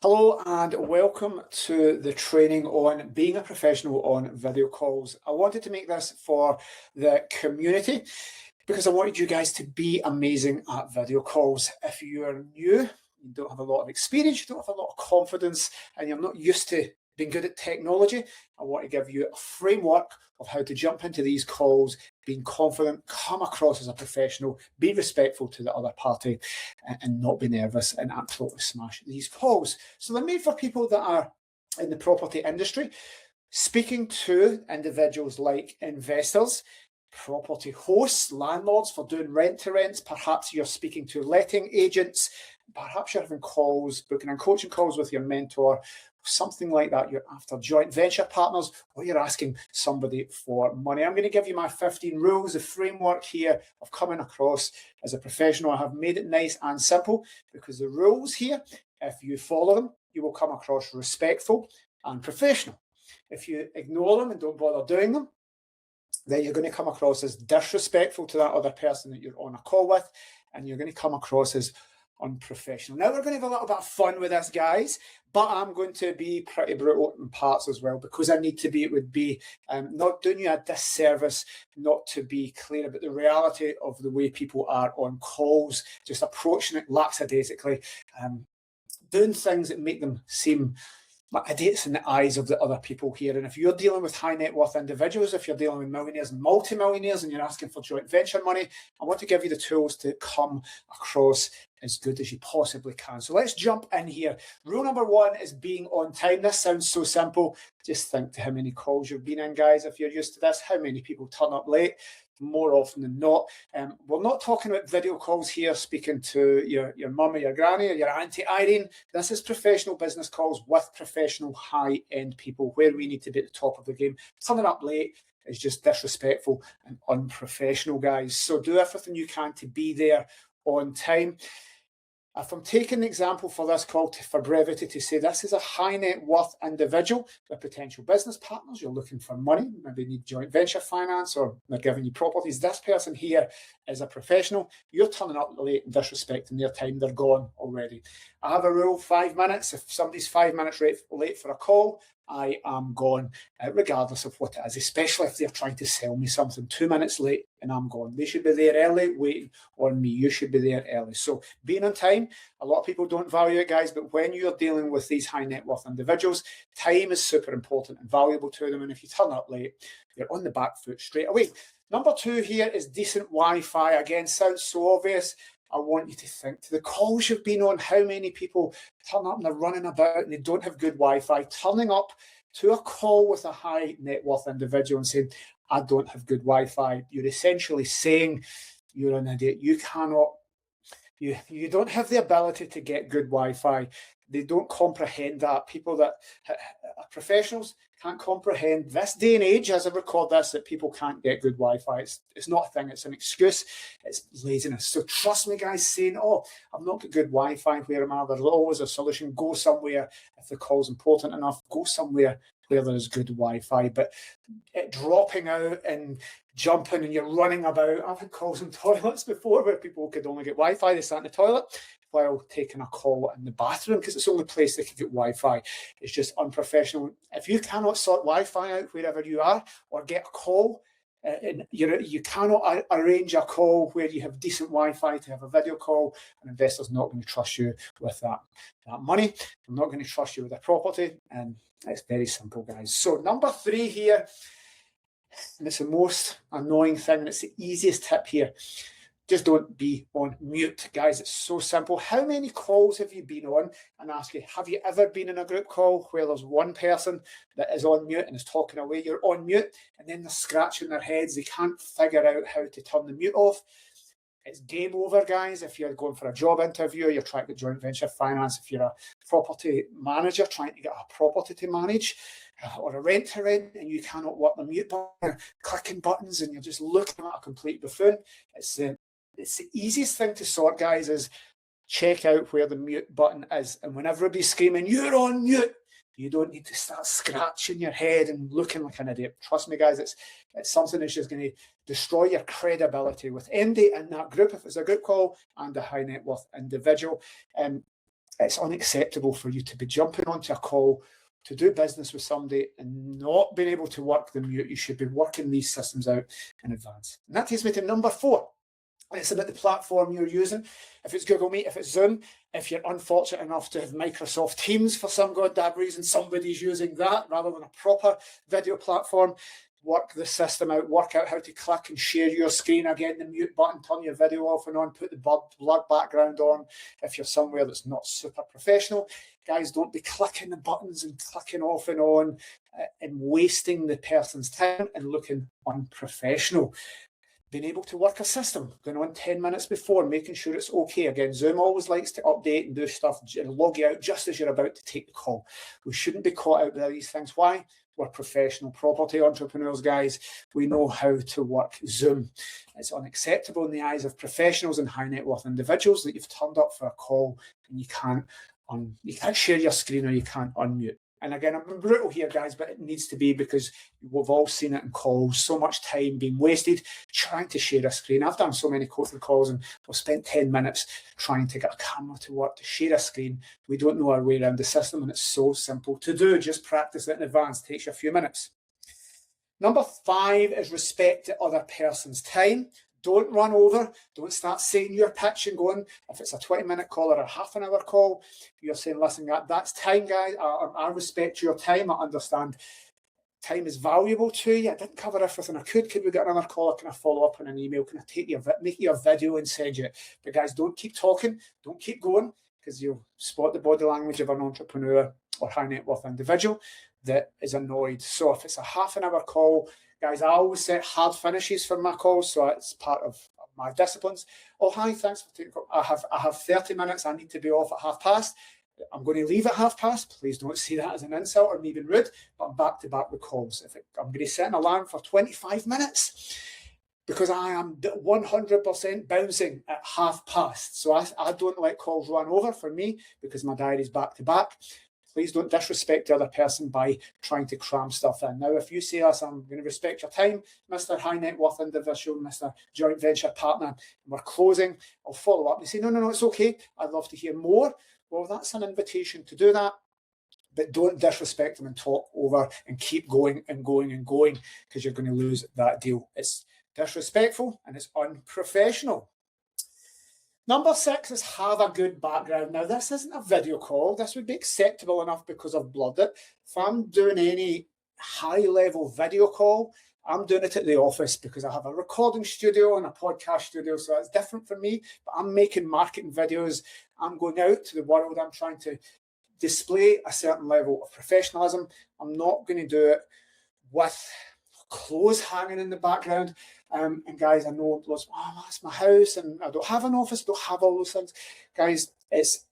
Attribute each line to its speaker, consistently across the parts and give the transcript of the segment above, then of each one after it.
Speaker 1: Hello and welcome to the training on being a professional on video calls. I wanted to make this for the community because I wanted you guys to be amazing at video calls. If you're new, you don't have a lot of experience, you don't have a lot of confidence, and you're not used to being good at technology, I want to give you a framework of how to jump into these calls, being confident, come across as a professional, be respectful to the other party, and not be nervous and absolutely smash these calls. So they're made for people that are in the property industry, speaking to individuals like investors, property hosts, landlords for doing rent-to-rents. Perhaps you're speaking to letting agents. Perhaps you're having calls, booking and coaching calls with your mentor, something like that. You're after joint venture partners, or you're asking somebody for money. I'm going to give you my 15 rules, the framework here of coming across as a professional. I have made it nice and simple because the rules here, if you follow them, you will come across respectful and professional. If you ignore them and don't bother doing them, then you're going to come across as disrespectful to that other person that you're on a call with, and you're going to come across as unprofessional. Now we're going to have a little bit of fun with this, guys, but I'm going to be pretty brutal in parts as well because I need to be. It would be not doing you a disservice not to be clear about the reality of the way people are on calls, just approaching it lackadaisically, doing things that make them seem like idiots in the eyes of the other people here. And if you're dealing with high net worth individuals, if you're dealing with millionaires and multi-millionaires and you're asking for joint venture money, I want to give you the tools to come across as good as you possibly can. So let's jump in here. Rule number one is being on time. This sounds so simple. Just think to how many calls you've been in, guys. If you're used to this, how many people turn up late? More often than not. We're not talking about video calls here, speaking to your mum or your granny or your Auntie Irene. This is professional business calls with professional high-end people where we need to be at the top of the game. Turning up late is just disrespectful and unprofessional, guys. So do everything you can to be there on time. If I'm taking an example for this call for brevity to say this is a high net worth individual with potential business partners, you're looking for money, maybe need joint venture finance or they're giving you properties. This person here is a professional. You're turning up late and disrespecting their time. They're gone already. I have a rule, 5 minutes. If somebody's 5 minutes late for a call, I am gone, regardless of what it is, especially if they're trying to sell me something. 2 minutes late and I'm gone. They should be there early, waiting on me. You should be there early. So being on time, a lot of people don't value it, guys, but when you're dealing with these high net worth individuals, time is super important and valuable to them. And if you turn up late, you're on the back foot straight away. Number two here is decent Wi-Fi. Again, sounds so obvious. I want you to think to the calls you've been on, how many people turn up and they're running about and they don't have good Wi-Fi. Turning up to a call with a high net worth individual and saying, I don't have good Wi-Fi, you're essentially saying you're an idiot. You cannot, you don't have the ability to get good Wi-Fi. They don't comprehend that. People that are professionals can't comprehend this day and age, as I record this, that people can't get good Wi-Fi. It's not a thing. It's an excuse. It's laziness. So trust me, guys, saying, oh, I've not got good Wi-Fi, where am I? There's always a solution. Go somewhere, if the call's important enough, go somewhere where there's good Wi-Fi. But dropping out and jumping and you're running about. I've had calls in toilets before where people could only get Wi-Fi. They sat in the toilet while taking a call in the bathroom because it's the only place they can get Wi-Fi. It's just unprofessional. If you cannot sort Wi-Fi out wherever you are or get a call, and you cannot arrange a call where you have decent Wi-Fi to have a video call, an investor's not going to trust you with that money. They're not going to trust you with a property, and it's very simple, guys. So number three here, and it's the most annoying thing, and it's the easiest tip here. Just don't be on mute, guys. It's so simple. How many calls have you been on? And ask you, have you ever been in a group call where there's one person that is on mute and is talking away? You're on mute, and then they're scratching their heads. They can't figure out how to turn the mute off. It's game over, guys. If you're going for a job interview, you're trying to get joint venture finance, if you're a property manager trying to get a property to manage, or a rent-to-rent, and you cannot work the mute button, you're clicking buttons, and you're just looking at a complete buffoon. It's the easiest thing to sort, guys, is check out where the mute button is. And when everybody's screaming, you're on mute, you don't need to start scratching your head and looking like an idiot. Trust me, guys, it's something that's just going to destroy your credibility with anybody in that group, if it's a group call, and a high net worth individual. It's unacceptable for you to be jumping onto a call to do business with somebody and not being able to work the mute. You should be working these systems out in advance. And that takes me to number 4. It's about the platform you're using. If it's Google Meet, if it's Zoom, if you're unfortunate enough to have Microsoft Teams for some goddamn reason, somebody's using that rather than a proper video platform. Work the system out, work out how to click and share your screen. Again, the mute button, turn your video off and on, put the blurred background on if you're somewhere that's not super professional. Guys, don't be clicking the buttons and clicking off and on and wasting the person's time and looking unprofessional. Being able to work a system, going on 10 minutes before, making sure it's okay. Again, Zoom always likes to update and do stuff and log you out just as you're about to take the call. We shouldn't be caught out by these things. Why? We're professional property entrepreneurs, guys. We know how to work Zoom. It's unacceptable in the eyes of professionals and high net worth individuals that you've turned up for a call and you can't share your screen or you can't unmute. And again, I'm brutal here, guys, but it needs to be because we've all seen it in calls. So much time being wasted trying to share a screen. I've done so many coaching calls and we've spent 10 minutes trying to get a camera to work, to share a screen. We don't know our way around the system and it's so simple to do. Just practice it in advance. It takes you a few minutes. Number 5 is respect the other person's time. Don't run over. Don't start saying your pitch and going, if it's a 20-minute call or a half-an-hour call, you're saying, listen, that's time, guys. I respect your time. I understand time is valuable to you. I didn't cover everything I could. Could we get another call? Or can I follow up on an email? Can I make you a video and send you it? But guys, don't keep talking. Don't keep going because you'll spot the body language of an entrepreneur or high net worth individual that is annoyed. So if it's a half-an-hour call, guys, I always set hard finishes for my calls, so it's part of my disciplines. Oh, hi, thanks for taking. I have 30 minutes. I need to be off at past. I'm going to leave at past. Please don't see that as an insult or me being rude, but I'm back to back with calls. I'm going to set an alarm for 25 minutes because I am 100% bouncing at past. So I don't let calls run over for me because my diary's back to back. Please don't disrespect the other person by trying to cram stuff in. Now, if you say, I'm going to respect your time, Mr. High Net Worth Individual, Mr. Joint Venture Partner, and we're closing, I'll follow up. They say, no, it's okay. I'd love to hear more. Well, that's an invitation to do that. But don't disrespect them and talk over and keep going and going and going because you're going to lose that deal. It's disrespectful and it's unprofessional. Number 6 is have a good background. Now, this isn't a video call. This would be acceptable enough because I've blurred it. If I'm doing any high-level video call, I'm doing it at the office because I have a recording studio and a podcast studio, so that's different for me. But I'm making marketing videos. I'm going out to the world. I'm trying to display a certain level of professionalism. I'm not going to do it with clothes hanging in the background. And guys, I know that's my house and I don't have an office, don't have all those things. Guys, it's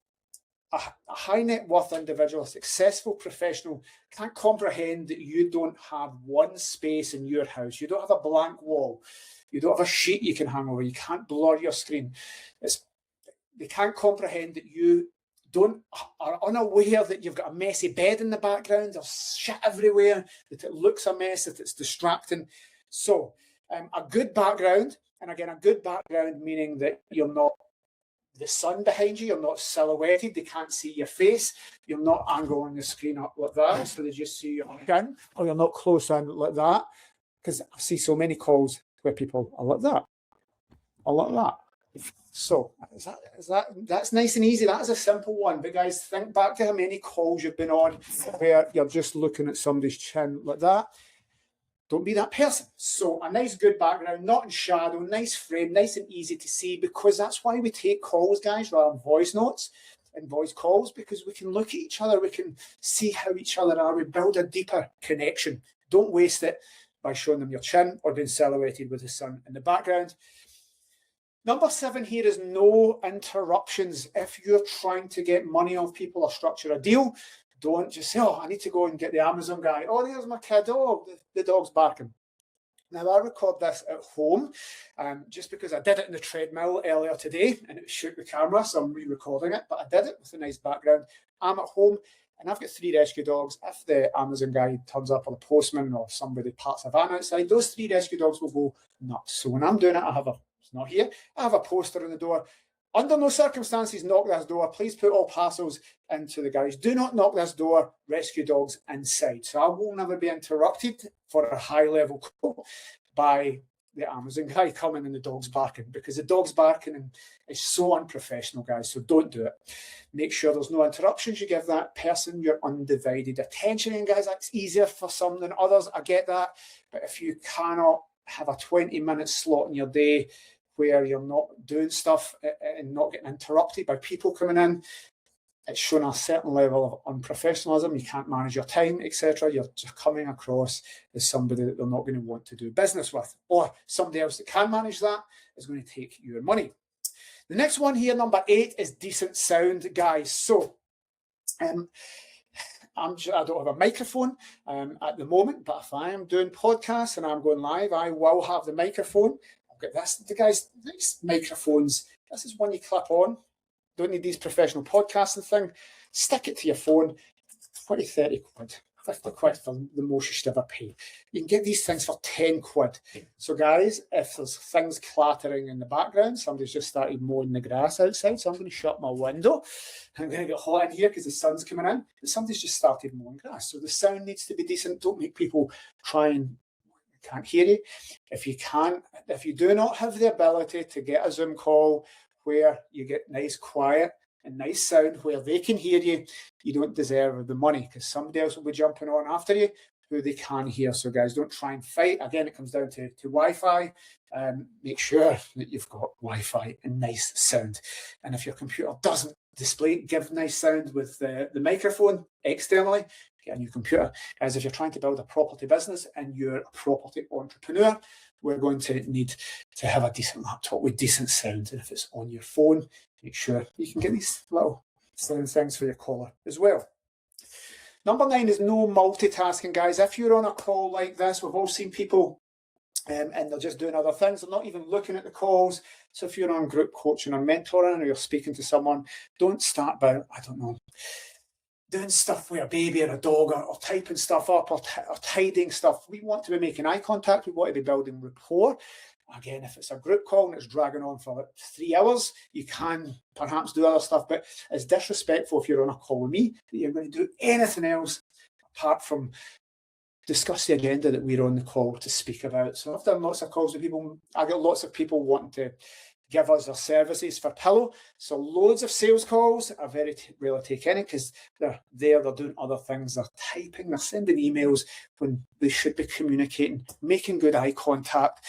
Speaker 1: a high net worth individual, a successful professional can't comprehend that you don't have one space in your house. You don't have a blank wall. You don't have a sheet you can hang over. You can't blur your screen. They can't comprehend that you are unaware that you've got a messy bed in the background. There's shit everywhere, that it looks a mess, that it's distracting. So a good background, and again, a good background meaning that you're not the sun behind you, you're not silhouetted, they can't see your face, you're not angling the screen up like that, so they just see your chin, or you're not close in like that, because I see so many calls where people are like that, or like that. So that's nice and easy. That is a simple one. But guys, think back to how many calls you've been on where you're just looking at somebody's chin like that. Don't be that person. So a nice good background, not in shadow, nice frame, nice and easy to see, because that's why we take calls, guys, rather than voice notes and voice calls, because we can look at each other, we can see how each other are, we build a deeper connection. Don't waste it by showing them your chin or being silhouetted with the sun in the background. Number 7 here is no interruptions. If you're trying to get money off people or structure a deal, don't just say, I need to go and get the Amazon guy. Oh, there's my kid. Oh, the dog's barking. Now, I record this at home just because I did it in the treadmill earlier today and it shook the camera, so I'm re-recording it. But I did it with a nice background. I'm at home and I've got 3 rescue dogs. If the Amazon guy turns up, or the postman, or somebody parks a van outside, those 3 rescue dogs will go nuts. So when I'm doing it, it's not here. I have a poster on the door. Under no circumstances knock this door. Please put all parcels into the garage. Do not knock this door. Rescue dogs inside. So I will never be interrupted for a high-level call by the Amazon guy coming and the dog's barking, because the dog's barking is so unprofessional, guys. So don't do it. Make sure there's no interruptions. You give that person your undivided attention. And guys, that's easier for some than others. I get that. But if you cannot have a 20-minute slot in your day where you're not doing stuff and not getting interrupted by people coming in, it's shown a certain level of unprofessionalism. You can't manage your time, etc. You're just coming across as somebody that they're not going to want to do business with, or somebody else that can manage that is going to take your money. The next one here, number 8, is decent sound, guys. So I don't have a microphone at the moment, but if I am doing podcasts and I'm going live, I will have the microphone. I've got this, the guys, these microphones. This is one you clip on. Don't need these professional podcasting thing. Stick it to your phone. 20, 30 quid. 50 quid for the most you should ever pay. You can get these things for 10 quid. So guys, if there's things clattering in the background, somebody's just started mowing the grass outside, so I'm going to shut my window. I'm going to get hot in here because the sun's coming in. But somebody's just started mowing grass. So the sound needs to be decent. Don't make people try and can't hear you. If you do not have the ability to get a Zoom call where you get nice quiet and nice sound where they can hear you, you don't deserve the money, because somebody else will be jumping on after you who they can hear. So guys, don't try and fight. Again, it comes down to Wi-Fi. Make sure that you've got Wi-Fi and nice sound. And if your computer doesn't give nice sound with the microphone externally, get a new computer. As if you're trying to build a property business and you're a property entrepreneur, we're going to need to have a decent laptop with decent sound. And if it's on your phone, make sure you can get these little sound things for your collar as well. Number 9 is no multitasking, guys. If you're on a call like this, we've all seen people and they're just doing other things. They're not even looking at the calls. So if you're on group coaching or mentoring, or you're speaking to someone, don't start by, I don't know, doing stuff with a baby or a dog, or typing stuff up, or tidying stuff. We want to be making eye contact. We want to be building rapport. Again, if it's a group call and it's dragging on for like 3 hours, you can perhaps do other stuff, but it's disrespectful if you're on a call with me that you're going to do anything else apart from discuss the agenda that we're on the call to speak about. So I've done lots of calls with people. I get lots of people wanting to give us their services for pillow. So loads of sales calls. I very rarely take any, because they're doing other things. They're typing, they're sending emails when they should be communicating, making good eye contact,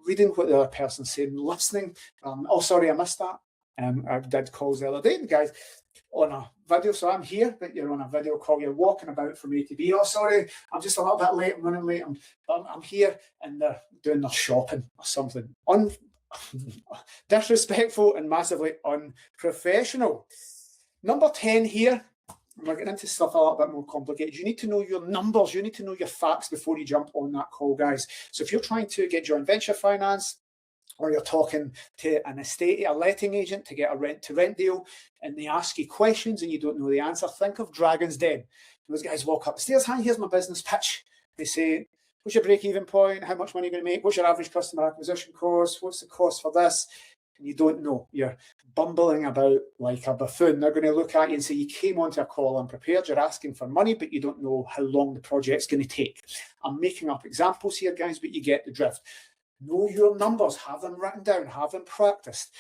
Speaker 1: reading what the other person's saying, listening. Oh, sorry, I missed that. I did calls the other day, and guys, on a video, so I'm here, but you're on a video call, you're walking about from A to B. Oh, sorry, I'm just a little bit late, I'm running late, I'm here, and they're doing their shopping or something. Disrespectful and massively unprofessional. Number 10 here, we're getting into stuff a little bit more complicated. You need to know your numbers, you need to know your facts before you jump on that call, guys. So if you're trying to get joint venture finance, or you're talking to a letting agent to get a rent-to-rent deal, and they ask you questions and you don't know the answer, think of Dragon's Den. Those guys walk up the stairs, hi, here's my business pitch. They say, what's your break-even point? How much money are you going to make? What's your average customer acquisition cost? What's the cost for this? And you don't know. You're bumbling about like a buffoon. They're going to look at you and say, you came onto a call unprepared, you're asking for money, but you don't know how long the project's going to take. I'm making up examples here, guys, but you get the drift. Know your numbers, have them written down, have them practiced.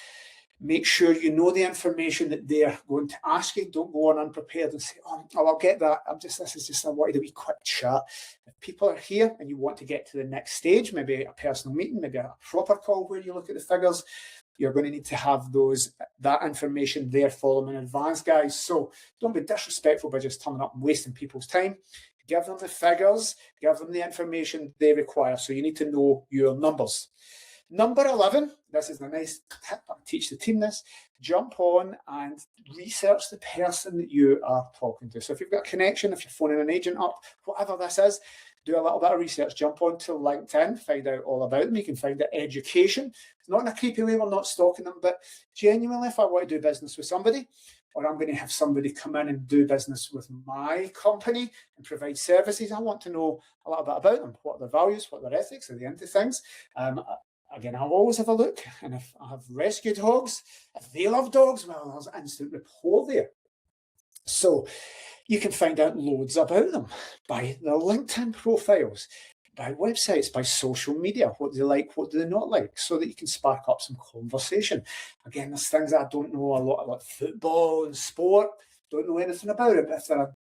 Speaker 1: Make sure you know the information that they're going to ask you. Don't go on unprepared and say, oh, I'll get that. This is just a wee quick chat. If people are here and you want to get to the next stage, maybe a personal meeting, maybe a proper call where you look at the figures, you're going to need to have that information there for them in advance, guys. So don't be disrespectful by just turning up and wasting people's time. Give them the figures, give them the information they require. So you need to know your numbers. Number 11, this is a nice tip, I teach the team this, jump on and research the person that you are talking to. So if you've got a connection, if you're phoning an agent up, whatever this is, do a little bit of research, jump onto LinkedIn, find out all about them. You can find out education. It's not in a creepy way, we're not stalking them, but genuinely, if I want to do business with somebody, or I'm going to have somebody come in and do business with my company and provide services, I want to know a little bit about them. What are their values? What are their ethics? Are they into things? again, I'll always have a look. And if I have rescue dogs, if they love dogs, well, there's an instant rapport there. So you can find out loads about them by their LinkedIn profiles, by websites, by social media, what do they like, what do they not like, so that you can spark up some conversation. Again, there's things I don't know a lot about football and sport, don't know anything about it, but if they're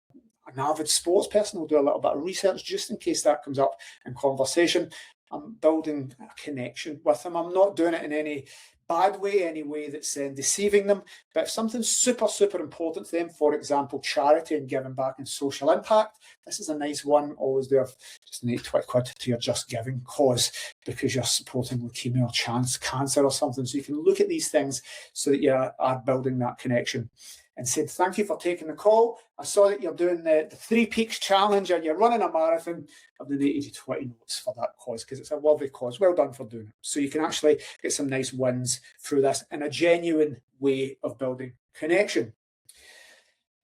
Speaker 1: an avid sports person, I'll do a little bit of research just in case that comes up in conversation. I'm building a connection with them. I'm not doing it in any bad way, any way that's deceiving them. But if something's super, super important to them, for example, charity and giving back and social impact, this is a nice one. Always do just donate 20 quid to your Just Giving cause because you're supporting leukemia or cancer or something. So you can look at these things so that you are building that connection. And said, thank you for taking the call. I saw that you're doing the 3 Peaks Challenge and you're running a marathon. I've donated you 20 notes for that cause because it's a lovely cause. Well done for doing it. So you can actually get some nice wins through this in a genuine way of building connection.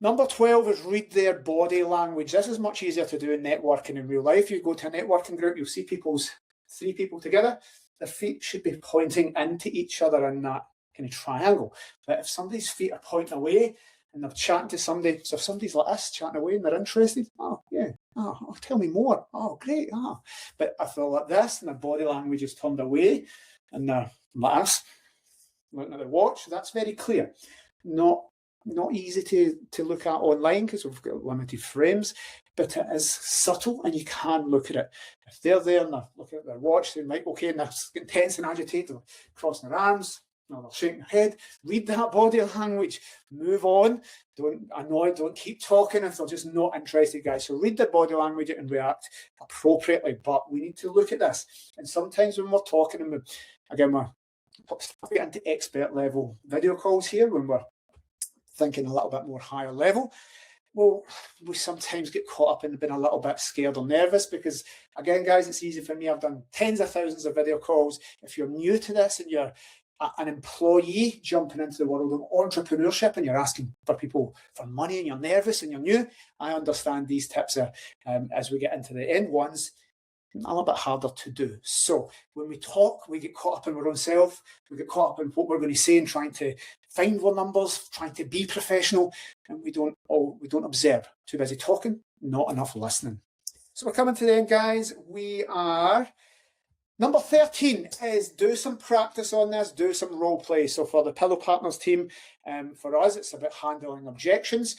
Speaker 1: Number 12 is read their body language. This is much easier to do in networking in real life. You go to a networking group, you'll see 3 people together. Their feet should be pointing into each other in that kind of triangle. But if somebody's feet are pointing away and they're chatting to somebody, so if somebody's like us chatting away and they're interested, oh yeah, oh tell me more, oh great, oh. But if they're like this and their body language is turned away and they're like us, looking at their watch, that's very clear. Not easy to look at online because we've got limited frames, but it is subtle and you can look at it. If they're there and they're looking at their watch, they might, okay, and they're getting tense and agitated, crossing their arms, no, they're shaking their head. Read that body language. Move on. Don't keep talking if they're just not interested, guys. So read their body language and react appropriately. But we need to look at this. And sometimes when we're talking, and we're getting into expert level video calls here, when we're thinking a little bit more higher level, well, we sometimes get caught up in being a little bit scared or nervous because, again, guys, it's easy for me. I've done tens of thousands of video calls. If you're new to this and you're an employee jumping into the world of entrepreneurship and you're asking for people for money and you're nervous and you're new, I understand these tips are, as we get into the end ones, a little bit harder to do. So when we talk, we get caught up in our own self, we get caught up in what we're going to say and trying to find our numbers, trying to be professional, and we don't observe. Too busy talking, not enough listening. So we're coming to the end, guys. We are number 13 is do some practice on this, do some role play. So for the Pillow Partners team, for us, it's about handling objections,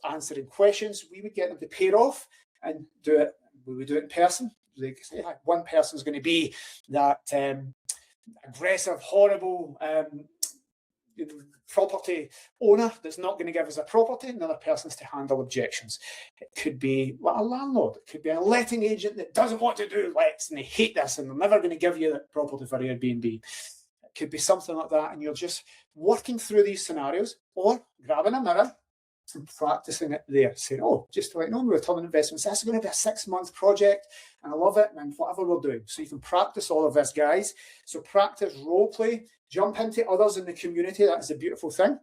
Speaker 1: answering questions. We would get them to pair off and do it. We would do it in person. They say, one person's going to be that aggressive, horrible property owner that's not going to give us a property. Another person's to handle objections. It could be a landlord. It could be a letting agent that doesn't want to do lets and they hate this and they're never going to give you the property for Airbnb. It could be something like that, and you're just working through these scenarios or grabbing a mirror and practicing it there, saying, oh, just to let you know, return on investments, this is going to be a 6-month project and I love it, and whatever we're doing. So you can practice all of this, guys. So practice role play, jump into others in the community. That is a beautiful thing.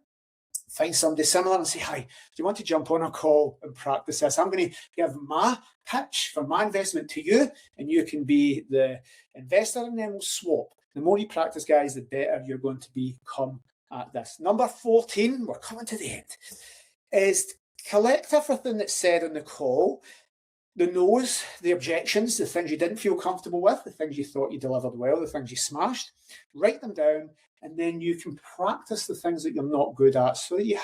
Speaker 1: Find somebody similar and say, hi, do you want to jump on a call and practice this? I'm going to give my pitch for my investment to you and you can be the investor, and then we'll swap. The more you practice, guys, the better you're going to become at this. Number 14, we're coming to the end, is collect everything that's said on the call, the no's, the objections, the things you didn't feel comfortable with, the things you thought you delivered well, the things you smashed, write them down, and then you can practice the things that you're not good at so that you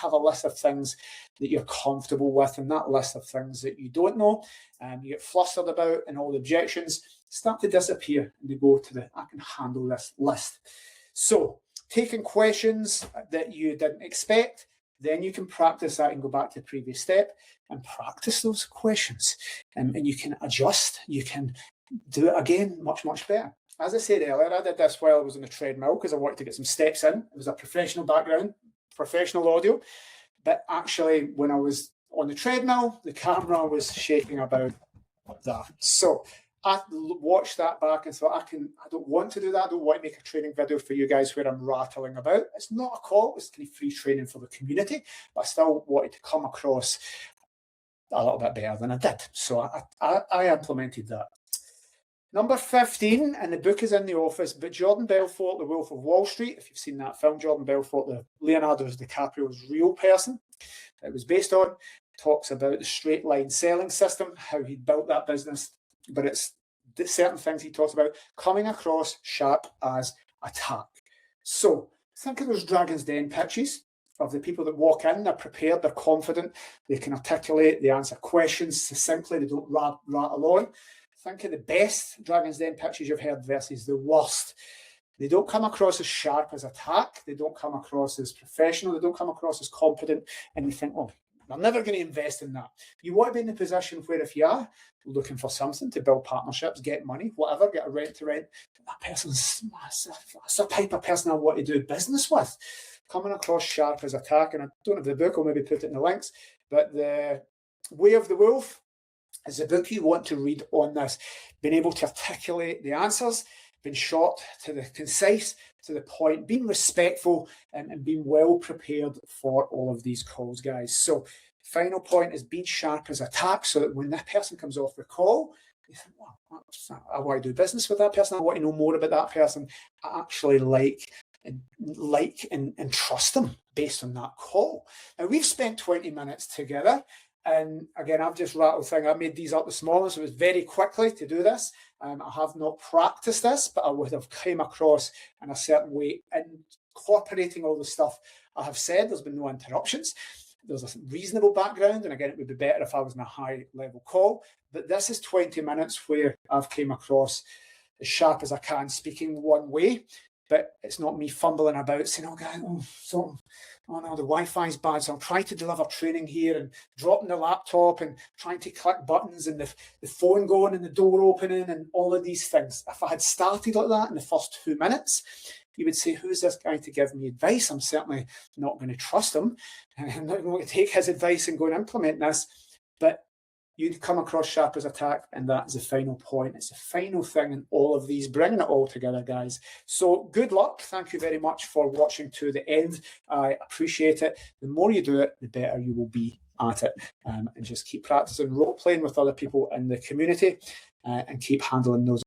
Speaker 1: have a list of things that you're comfortable with, and that list of things that you don't know, you get flustered about, and all the objections start to disappear, and you go to the, I can handle this list. So taking questions that you didn't expect, then you can practice that and go back to the previous step and practice those questions. And you can adjust. You can do it again much, much better. As I said earlier, I did this while I was on the treadmill because I wanted to get some steps in. It was a professional background, professional audio. But actually, when I was on the treadmill, the camera was shaking about that. So I watched that back and thought, I don't want to do that. I don't want to make a training video for you guys where I'm rattling about. It's not a call. It's kind of free training for the community, but I still wanted to come across a little bit better than I did. So I implemented that. Number 15, and the book is in the office, but Jordan Belfort, The Wolf of Wall Street, if you've seen that film, Jordan Belfort, the Leonardo DiCaprio's real person it was based on, talks about the straight line selling system, how he built that business, but it's certain things he talks about coming across sharp as attack. So think of those Dragon's Den pitches of the people that walk in, they're prepared, they're confident, they can articulate, they answer questions succinctly, they don't rattle on. Think of the best Dragon's Den pitches you've heard versus the worst. They don't come across as sharp as attack. They don't come across as professional. They don't come across as competent. And you think, oh, I'm never going to invest in that. You want to be in the position where if you are looking for something to build partnerships, get money, whatever, get a rent to rent, that's the type of person I want to do business with. Coming across sharp as attack. And I don't have the book, I'll maybe put it in the links, but The Way of the Wolf is the book you want to read on this. Being able to articulate the answers, being short to the concise, to the point, being respectful and being well prepared for all of these calls, guys. So final point is being sharp as attack so that when that person comes off the call, you think, well, I want to do business with that person. I want to know more about that person. I actually like and trust them based on that call. Now, we've spent 20 minutes together. And again, I've just rattled things. I made these up this morning, so it was very quickly to do this. I have not practiced this, but I would have came across in a certain way, incorporating all the stuff I have said. There's been no interruptions. There's a reasonable background, and again, it would be better if I was in a high-level call. But this is 20 minutes where I've came across as sharp as I can, speaking one way. But it's not me fumbling about saying, oh, guys, oh no, the Wi-Fi's bad, so I'm trying to deliver training here and dropping the laptop and trying to click buttons and the phone going and the door opening and all of these things. If I had started like that in the first 2 minutes, you would say, who's this guy to give me advice? I'm certainly not going to trust him. I'm not going to take his advice and go and implement this. But you'd come across sharp as attack, and that is the final point. It's the final thing in all of these, bringing it all together, guys. So good luck. Thank you very much for watching to the end. I appreciate it. The more you do it, the better you will be at it. And just keep practicing role-playing with other people in the community and keep handling those